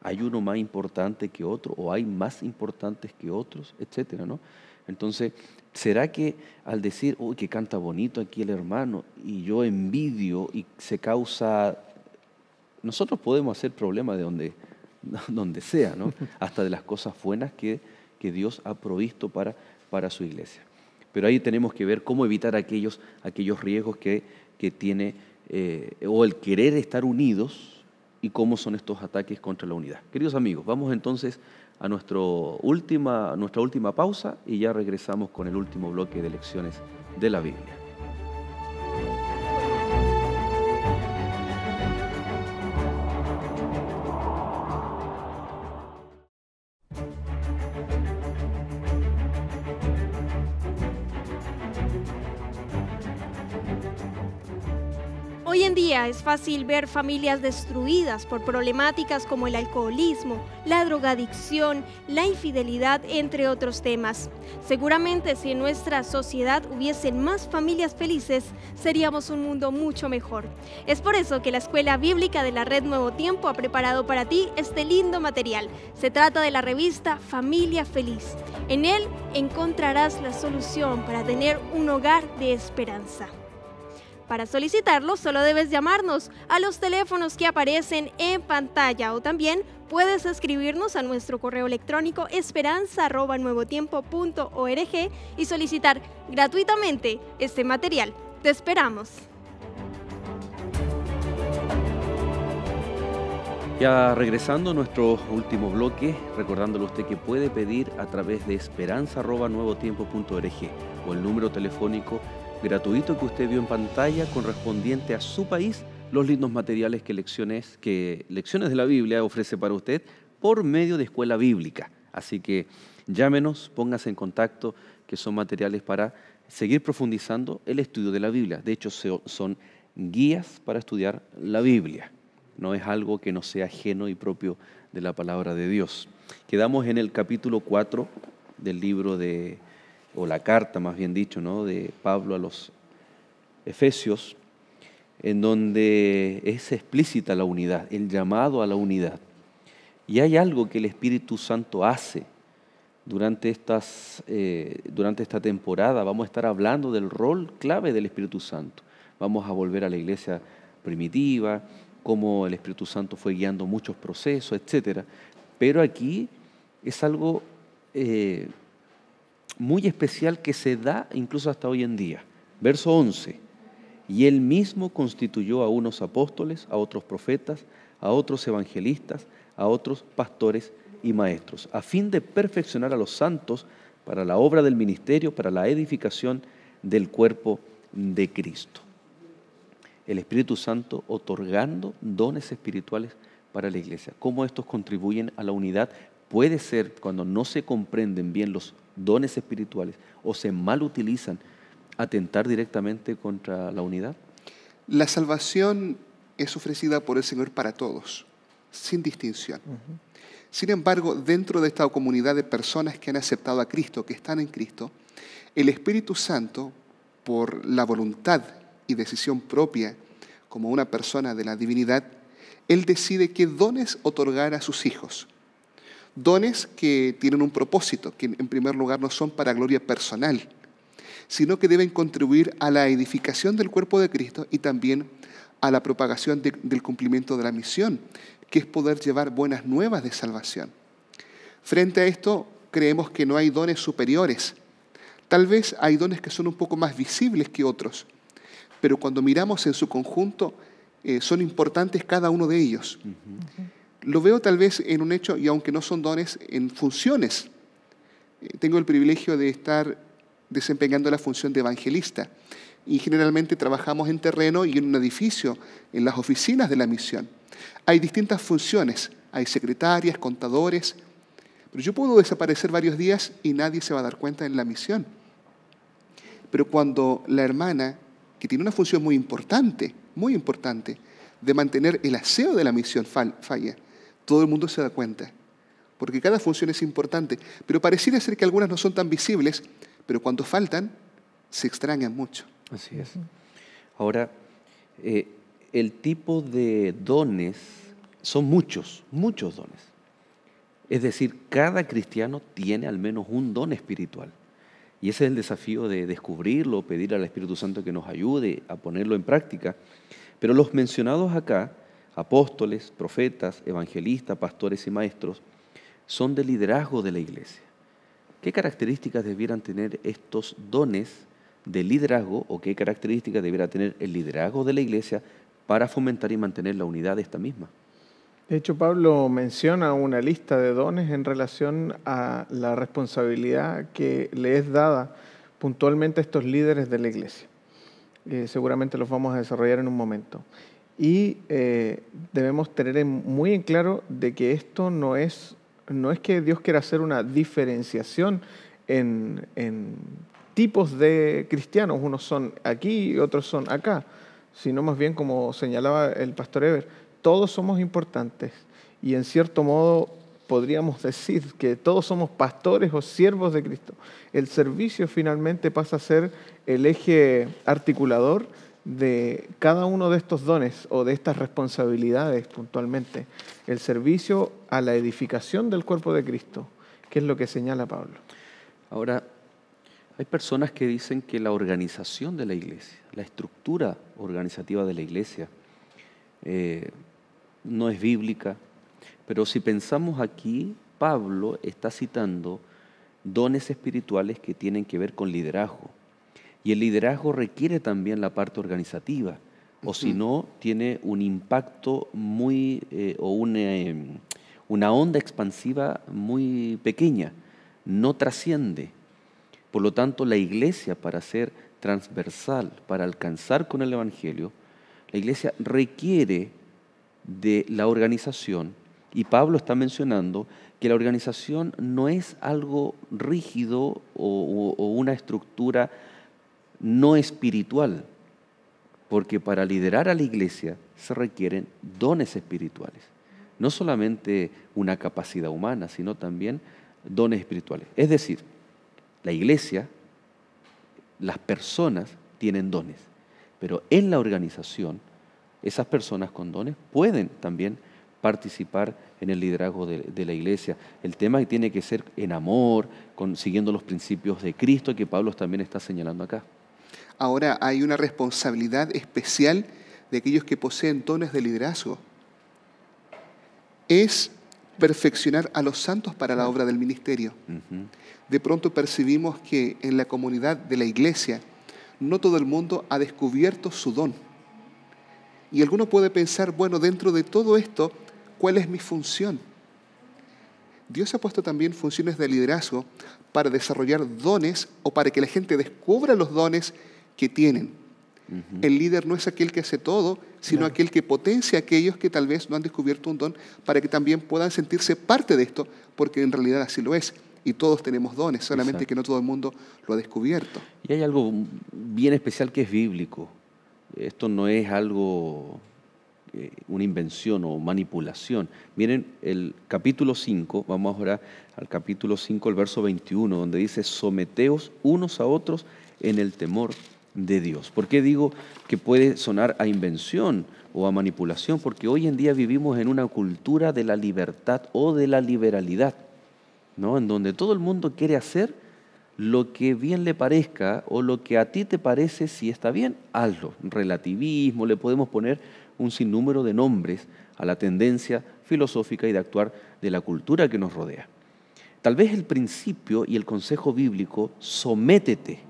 ¿Hay uno más importante que otro? ¿O hay más importantes que otros? Etcétera, ¿no? Entonces, ¿será que al decir, uy, que canta bonito aquí el hermano, y yo envidio y se causa... Nosotros podemos hacer problemas de donde sea, ¿no? Hasta de las cosas buenas que Dios ha provisto para su iglesia. Pero ahí tenemos que ver cómo evitar aquellos riesgos que tiene, o el querer estar unidos, y cómo son estos ataques contra la unidad. Queridos amigos, vamos entonces a nuestra última pausa y ya regresamos con el último bloque de lecciones de la Biblia. Hoy en día es fácil ver familias destruidas por problemáticas como el alcoholismo, la drogadicción, la infidelidad, entre otros temas. Seguramente si en nuestra sociedad hubiesen más familias felices, seríamos un mundo mucho mejor. Es por eso que la Escuela Bíblica de la Red Nuevo Tiempo ha preparado para ti este lindo material. Se trata de la revista Familia Feliz. En él encontrarás la solución para tener un hogar de esperanza. Para solicitarlo, solo debes llamarnos a los teléfonos que aparecen en pantalla o también puedes escribirnos a nuestro correo electrónico esperanza@nuevotiempo.org y solicitar gratuitamente este material. ¡Te esperamos! Ya regresando a nuestro último bloque, recordándole a usted que puede pedir a través de esperanza@nuevotiempo.org o el número telefónico gratuito que usted vio en pantalla correspondiente a su país, los lindos materiales que Lecciones de la Biblia ofrece para usted por medio de Escuela Bíblica. Así que llámenos, póngase en contacto, que son materiales para seguir profundizando el estudio de la Biblia. De hecho, son guías para estudiar la Biblia. No es algo que no sea ajeno y propio de la palabra de Dios. Quedamos en el capítulo 4 del libro o la carta más bien dicho, ¿no?, de Pablo a los Efesios, en donde es explícita la unidad, el llamado a la unidad. Y hay algo que el Espíritu Santo hace durante esta temporada. Vamos a estar hablando del rol clave del Espíritu Santo. Vamos a volver a la iglesia primitiva, cómo el Espíritu Santo fue guiando muchos procesos, etc. Pero aquí es algo muy especial que se da incluso hasta hoy en día. Verso 11. Y él mismo constituyó a unos apóstoles, a otros profetas, a otros evangelistas, a otros pastores y maestros, a fin de perfeccionar a los santos para la obra del ministerio, para la edificación del cuerpo de Cristo. El Espíritu Santo otorgando dones espirituales para la iglesia. ¿Cómo estos contribuyen a la unidad? Puede ser cuando no se comprenden bien los dones espirituales o se mal utilizan, atentar directamente contra la unidad. La salvación es ofrecida por el Señor para todos, sin distinción. Sin embargo, dentro de esta comunidad de personas que han aceptado a Cristo, que están en Cristo, el Espíritu Santo, por la voluntad y decisión propia, como una persona de la divinidad, Él decide qué dones otorgar a sus hijos. Dones que tienen un propósito, que en primer lugar no son para gloria personal, sino que deben contribuir a la edificación del cuerpo de Cristo y también a la propagación del cumplimiento de la misión, que es poder llevar buenas nuevas de salvación. Frente a esto, creemos que no hay dones superiores. Tal vez hay dones que son un poco más visibles que otros, pero cuando miramos en su conjunto, son importantes cada uno de ellos. Lo veo tal vez en un hecho, y aunque no son dones, en funciones. Tengo el privilegio de estar desempeñando la función de evangelista y generalmente trabajamos en terreno y en un edificio, en las oficinas de la misión. Hay distintas funciones, hay secretarias, contadores, pero yo puedo desaparecer varios días y nadie se va a dar cuenta en la misión. Pero cuando la hermana, que tiene una función muy importante, de mantener el aseo de la misión falla, Todo el mundo se da cuenta, porque cada función es importante, pero pareciera ser que algunas no son tan visibles, pero cuando faltan, se extrañan mucho. Así es. Ahora, el tipo de dones son muchos, muchos dones. Es decir, cada cristiano tiene al menos un don espiritual. Y ese es el desafío de descubrirlo, pedir al Espíritu Santo que nos ayude a ponerlo en práctica. Pero los mencionados acá, apóstoles, profetas, evangelistas, pastores y maestros, son de liderazgo de la iglesia. ¿Qué características debieran tener estos dones de liderazgo o qué características debiera tener el liderazgo de la iglesia para fomentar y mantener la unidad de esta misma? De hecho, Pablo menciona una lista de dones en relación a la responsabilidad que le es dada puntualmente a estos líderes de la iglesia. Seguramente los vamos a desarrollar en un momento. Y debemos tener muy en claro de que esto no es que Dios quiera hacer una diferenciación en tipos de cristianos. Unos son aquí y otros son acá, sino más bien, como señalaba el pastor Eber, todos somos importantes y en cierto modo podríamos decir que todos somos pastores o siervos de Cristo. El servicio finalmente pasa a ser el eje articulador de cada uno de estos dones o de estas responsabilidades puntualmente. El servicio a la edificación del cuerpo de Cristo, que es lo que señala Pablo. Ahora, hay personas que dicen que la organización de la iglesia, la estructura organizativa de la iglesia, no es bíblica, pero si pensamos aquí, Pablo está citando dones espirituales que tienen que ver con liderazgo. Y el liderazgo requiere también la parte organizativa, o si no, tiene un impacto o una onda expansiva muy pequeña, no trasciende. Por lo tanto, la iglesia, para ser transversal, para alcanzar con el Evangelio, la iglesia requiere de la organización, y Pablo está mencionando que la organización no es algo rígido o una estructura no espiritual, porque para liderar a la iglesia se requieren dones espirituales, no solamente una capacidad humana, sino también dones espirituales. Es decir, la iglesia, las personas tienen dones, pero en la organización esas personas con dones pueden también participar en el liderazgo de la iglesia. El tema tiene que ser en amor, siguiendo los principios de Cristo que Pablo también está señalando acá. Ahora hay una responsabilidad especial de aquellos que poseen dones de liderazgo. Es perfeccionar a los santos para la obra del ministerio. De pronto percibimos que en la comunidad de la iglesia no todo el mundo ha descubierto su don. Y alguno puede pensar, bueno, dentro de todo esto, ¿cuál es mi función? Dios ha puesto también funciones de liderazgo para desarrollar dones o para que la gente descubra los dones que tienen. El líder no es aquel que hace todo, sino aquel que potencia a aquellos que tal vez no han descubierto un don para que también puedan sentirse parte de esto, porque en realidad así lo es. Y todos tenemos dones, solamente que no todo el mundo lo ha descubierto. Y hay algo bien especial que es bíblico. Esto no es algo, una invención o manipulación. Miren el capítulo 5, vamos ahora al capítulo 5, el verso 21, donde dice: someteos unos a otros en el temor de Dios. ¿Por qué digo que puede sonar a invención o a manipulación? Porque hoy en día vivimos en una cultura de la libertad o de la liberalidad, ¿no? En donde todo el mundo quiere hacer lo que bien le parezca o lo que a ti te parece, si está bien, hazlo. Relativismo, le podemos poner un sinnúmero de nombres a la tendencia filosófica y de actuar de la cultura que nos rodea. Tal vez el principio y el consejo bíblico, sométete,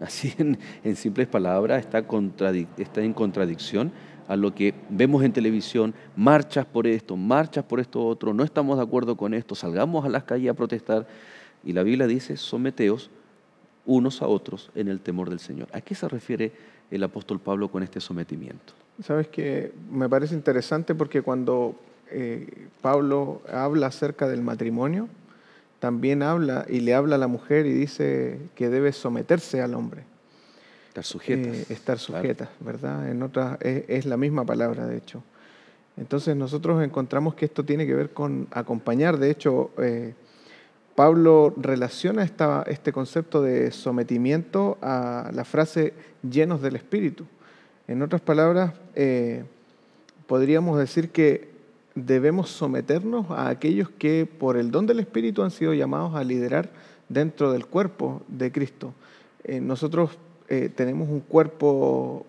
así en simples palabras, está en contradicción a lo que vemos en televisión: marchas por esto otro, no estamos de acuerdo con esto, salgamos a las calles a protestar. Y la Biblia dice: someteos unos a otros en el temor del Señor. ¿A qué se refiere el apóstol Pablo con este sometimiento? Sabes que me parece interesante porque cuando Pablo habla acerca del matrimonio, también habla y le habla a la mujer y dice que debe someterse al hombre. Estar sujetas. Estar sujetas, ¿verdad? En otras es la misma palabra, de hecho. Entonces nosotros encontramos que esto tiene que ver con acompañar. De hecho, Pablo relaciona este concepto de sometimiento a la frase llenos del Espíritu. En otras palabras, podríamos decir que debemos someternos a aquellos que por el don del Espíritu han sido llamados a liderar dentro del cuerpo de Cristo. Nosotros tenemos un cuerpo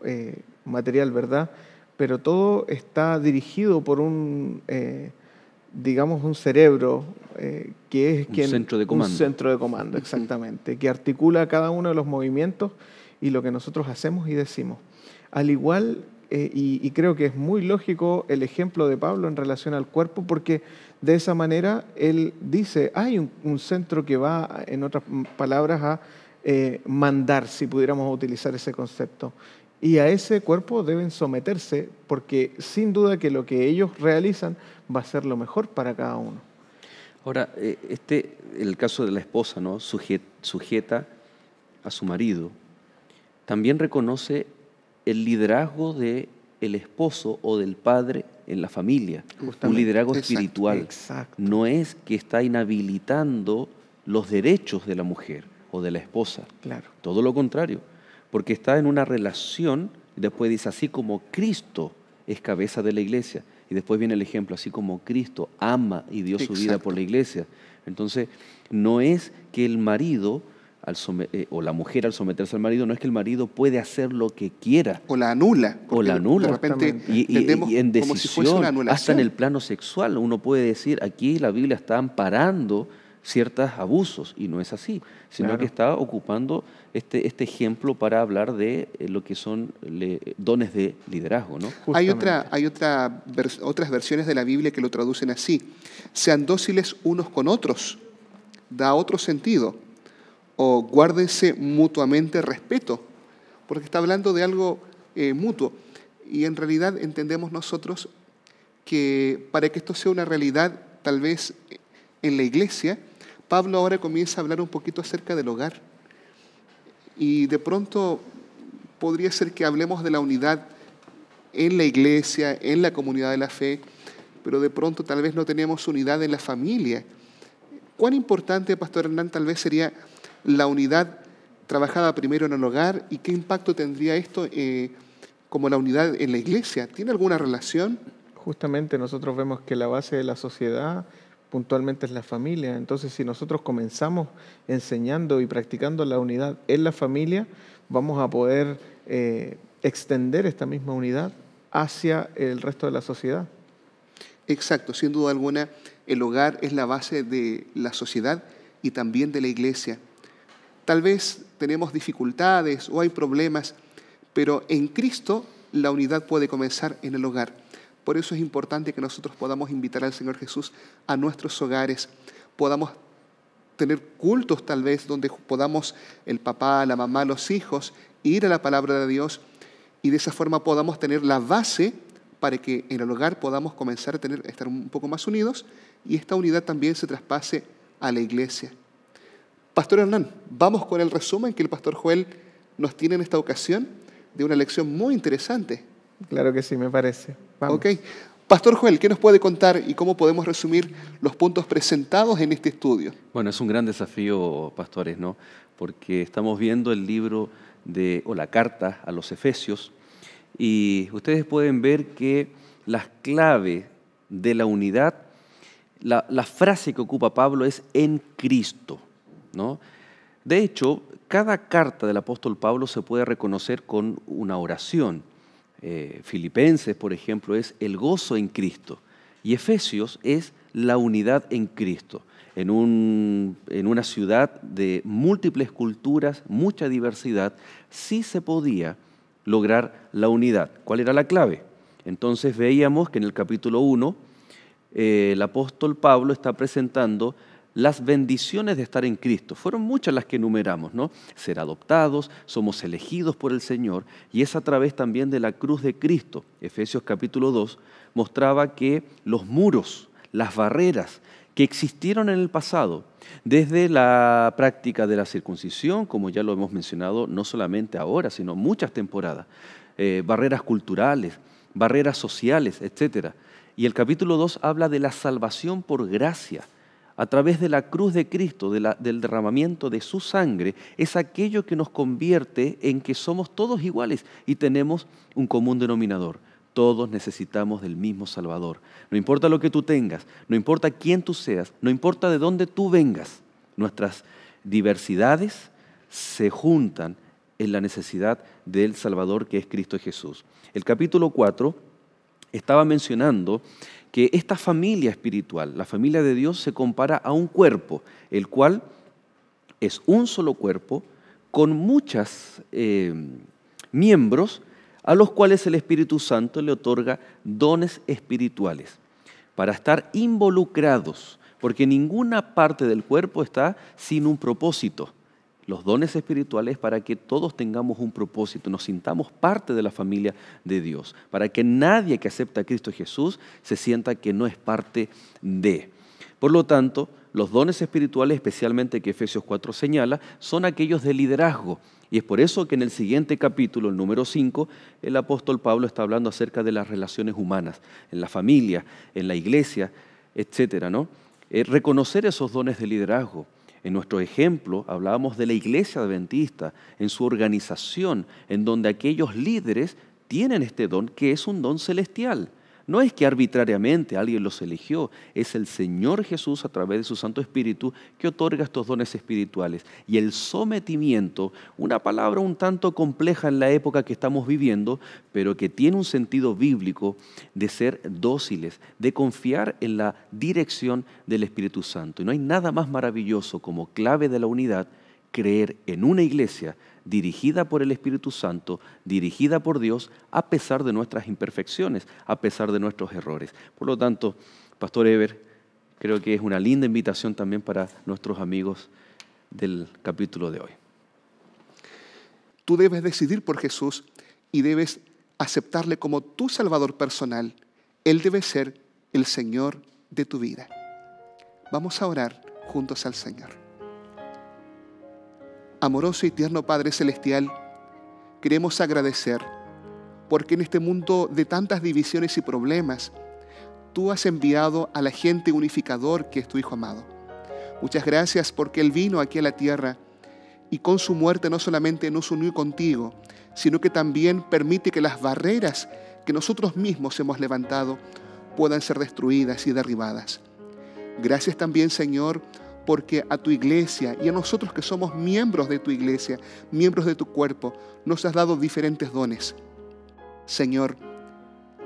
material, ¿verdad? Pero todo está dirigido por un cerebro que es un centro de comando. Un centro de comando, exactamente, que articula cada uno de los movimientos y lo que nosotros hacemos y decimos. Al igual, y creo que es muy lógico el ejemplo de Pablo en relación al cuerpo, porque de esa manera él dice, hay un centro que va, en otras palabras, a mandar, si pudiéramos utilizar ese concepto. Y a ese cuerpo deben someterse, porque sin duda que lo que ellos realizan va a ser lo mejor para cada uno. Ahora, el caso de la esposa, ¿no? Sujeta a su marido, también reconoce el liderazgo del esposo o del padre en la familia, un liderazgo espiritual. Exacto. No es que está inhabilitando los derechos de la mujer o de la esposa. Claro. Todo lo contrario, porque está en una relación, y después dice, así como Cristo es cabeza de la iglesia, y después viene el ejemplo, así como Cristo ama y dio su vida por la iglesia. Entonces, no es que el marido, o la mujer al someterse al marido, no es que el marido puede hacer lo que quiera. O la anula. O la anula. De repente y en decisión, como si fuese una anulación. hasta en el plano sexual, uno puede decir, aquí la Biblia está amparando ciertos abusos, y no es así, sino que está ocupando este ejemplo para hablar de lo que son dones de liderazgo, ¿no? Hay otras versiones de la Biblia que lo traducen así: sean dóciles unos con otros, da otro sentido, o guárdense mutuamente respeto, porque está hablando de algo mutuo, y en realidad entendemos nosotros que para que esto sea una realidad, tal vez en la iglesia, Pablo ahora comienza a hablar un poquito acerca del hogar. Y de pronto podría ser que hablemos de la unidad en la iglesia, en la comunidad de la fe, pero de pronto tal vez no tenemos unidad en la familia. ¿Cuán importante, Pastor Hernán, tal vez sería la unidad trabajada primero en el hogar, y qué impacto tendría esto como la unidad en la iglesia? ¿Tiene alguna relación? Justamente nosotros vemos que la base de la sociedad puntualmente es la familia. Entonces, si nosotros comenzamos enseñando y practicando la unidad en la familia, vamos a poder extender esta misma unidad hacia el resto de la sociedad. Exacto, sin duda alguna, el hogar es la base de la sociedad y también de la iglesia. Tal vez tenemos dificultades o hay problemas, pero en Cristo la unidad puede comenzar en el hogar. Por eso es importante que nosotros podamos invitar al Señor Jesús a nuestros hogares, podamos tener cultos tal vez donde podamos el papá, la mamá, los hijos, ir a la palabra de Dios, y de esa forma podamos tener la base para que en el hogar podamos comenzar a estar un poco más unidos, y esta unidad también se traspase a la iglesia. Pastor Hernán, vamos con el resumen que el Pastor Joel nos tiene en esta ocasión de una lección muy interesante. Claro que sí, me parece. Vamos. Ok. Pastor Joel, ¿qué nos puede contar y cómo podemos resumir los puntos presentados en este estudio? Bueno, es un gran desafío, pastores, ¿no? Porque estamos viendo el libro o la carta a los Efesios, y ustedes pueden ver que las claves de la unidad, la frase que ocupa Pablo es en Cristo, ¿no? De hecho, cada carta del apóstol Pablo se puede reconocer con una oración. Filipenses, por ejemplo, es el gozo en Cristo, y Efesios es la unidad en Cristo. En una ciudad de múltiples culturas, mucha diversidad, sí se podía lograr la unidad. ¿Cuál era la clave? Entonces veíamos que en el capítulo 1 el apóstol Pablo está presentando las bendiciones de estar en Cristo. Fueron muchas las que enumeramos, ¿no? Ser adoptados, somos elegidos por el Señor, y es a través también de la cruz de Cristo. Efesios capítulo 2 mostraba que los muros, las barreras que existieron en el pasado, desde la práctica de la circuncisión, como ya lo hemos mencionado, no solamente ahora, sino muchas temporadas, barreras culturales, barreras sociales, etc. Y el capítulo 2 habla de la salvación por gracia, a través de la cruz de Cristo, del derramamiento de su sangre. Es aquello que nos convierte en que somos todos iguales y tenemos un común denominador. Todos necesitamos del mismo Salvador. No importa lo que tú tengas, no importa quién tú seas, no importa de dónde tú vengas, nuestras diversidades se juntan en la necesidad del Salvador que es Cristo Jesús. El capítulo 4 estaba mencionando que esta familia espiritual, la familia de Dios, se compara a un cuerpo, el cual es un solo cuerpo con muchos miembros, a los cuales el Espíritu Santo le otorga dones espirituales para estar involucrados, porque ninguna parte del cuerpo está sin un propósito. Los dones espirituales para que todos tengamos un propósito, nos sintamos parte de la familia de Dios, para que nadie que acepta a Cristo Jesús se sienta que no es parte de. Por lo tanto, los dones espirituales, especialmente que Efesios 4 señala, son aquellos de liderazgo. Y es por eso que en el siguiente capítulo, el número 5, el apóstol Pablo está hablando acerca de las relaciones humanas, en la familia, en la iglesia, etcétera, ¿no? Reconocer esos dones de liderazgo. En nuestro ejemplo, hablábamos de la iglesia adventista, en su organización, en donde aquellos líderes tienen este don, que es un don celestial. No es que arbitrariamente alguien los eligió, es el Señor Jesús a través de su Santo Espíritu que otorga estos dones espirituales. Y el sometimiento, una palabra un tanto compleja en la época que estamos viviendo, pero que tiene un sentido bíblico de ser dóciles, de confiar en la dirección del Espíritu Santo. Y no hay nada más maravilloso como clave de la unidad, creer en una iglesia dirigida por el Espíritu Santo, dirigida por Dios, a pesar de nuestras imperfecciones, a pesar de nuestros errores. Por lo tanto, Pastor Eber, creo que es una linda invitación también para nuestros amigos del capítulo de hoy. Tú debes decidir por Jesús y debes aceptarle como tu Salvador personal. Él debe ser el Señor de tu vida. Vamos a orar juntos al Señor. Amoroso y tierno Padre Celestial, queremos agradecer porque en este mundo de tantas divisiones y problemas, tú has enviado al agente unificador que es tu Hijo amado. Muchas gracias porque Él vino aquí a la tierra y con su muerte no solamente nos unió contigo, sino que también permite que las barreras que nosotros mismos hemos levantado puedan ser destruidas y derribadas. Gracias también, Señor, porque a tu iglesia y a nosotros que somos miembros de tu iglesia, miembros de tu cuerpo, nos has dado diferentes dones. Señor,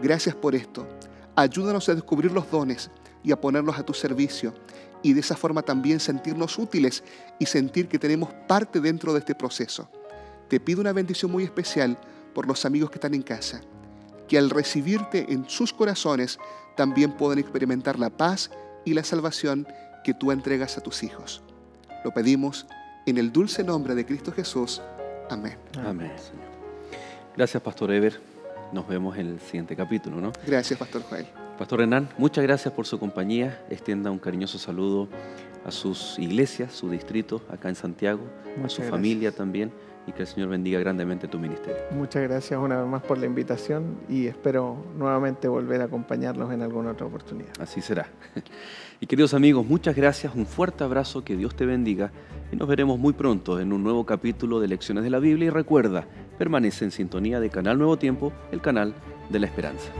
gracias por esto. Ayúdanos a descubrir los dones y a ponerlos a tu servicio y de esa forma también sentirnos útiles y sentir que tenemos parte dentro de este proceso. Te pido una bendición muy especial por los amigos que están en casa, que al recibirte en sus corazones también puedan experimentar la paz y la salvación que tú entregas a tus hijos. Lo pedimos en el dulce nombre de Cristo Jesús. Amén. Amén, Señor. Gracias, Pastor Eber. Nos vemos en el siguiente capítulo, ¿no? Gracias, Pastor Joel. Pastor Hernán, muchas gracias por su compañía. Extienda un cariñoso saludo a sus iglesias, su distrito acá en Santiago, a su familia también, y que el Señor bendiga grandemente tu ministerio. Muchas gracias una vez más por la invitación y espero nuevamente volver a acompañarlos en alguna otra oportunidad. Así será. Y queridos amigos, muchas gracias, un fuerte abrazo, que Dios te bendiga y nos veremos muy pronto en un nuevo capítulo de Lecciones de la Biblia. Y recuerda, permanece en sintonía de Canal Nuevo Tiempo, el canal de la esperanza.